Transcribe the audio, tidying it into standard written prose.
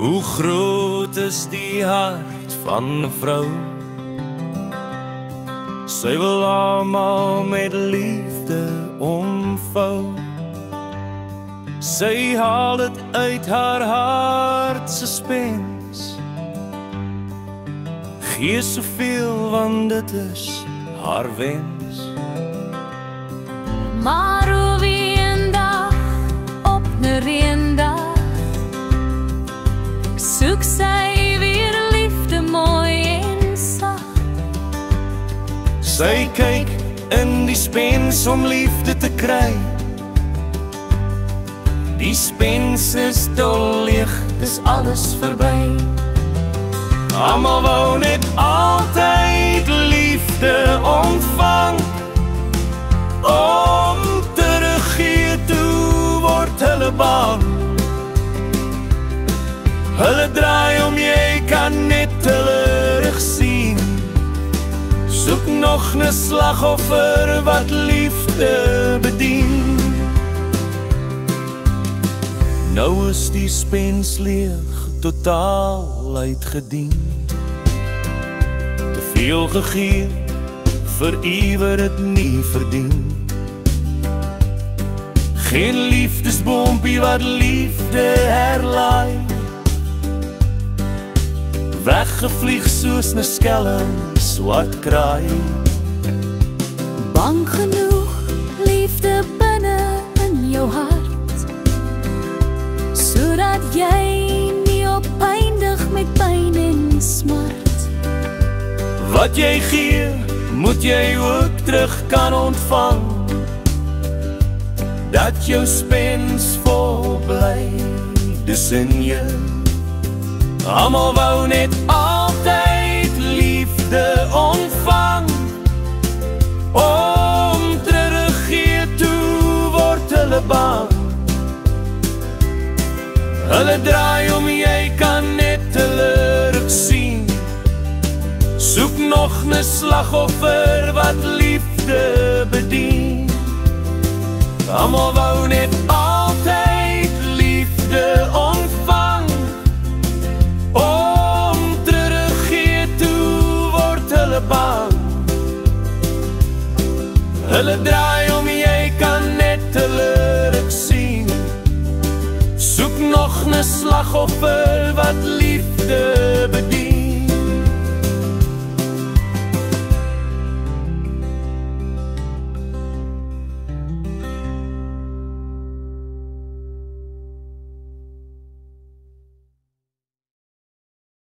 Hoe groot is die hart van 'n vrou? Sy wil almal met liefde omvou. Sy haal dit uit haar hart se spens. Gee soveel, want dit is haar wens. Maar hoe wie een dag op 'n reendag soek sy weer liefde mooi en sag. Sy kyk in die spens om liefde te kry. Die spens is dol leeg, dis alles verby. Almal wou net altyd liefde ontvang. Om teruggee toe word hulle bang. Hulle draai om, jy kan net hulle rug sien. Soek nog 'n slagoffer wat liefde bedien. Nou is die spens leeg, totaal uitgedien. Te veel gegee, vir iwer het nie verdien. Geen liefdesboompie wat liefde herlaai. Weggevlieg soos 'n skelm, swart kraai. Bang genoeg, liefde binne in jou hart, sodat jy nie opeindig met pyn en smart. Wat jy gee, moet jy ook terug kan ontvang. Dat jou spens vol bly, dis in jou. Almal wou net altyd liefde ontvang. Om teruggee toe word hulle bang. Hulle draai om, jy kan net hulle rug sien. Soek nog 'n slagoffer wat liefde bedien. Almal wou net altyd liefde ontvang. Om teruggee toe word hulle bang. Hulle draai om, jy kan net hulle rug sien. Soek nog 'n slagoffer wat liefde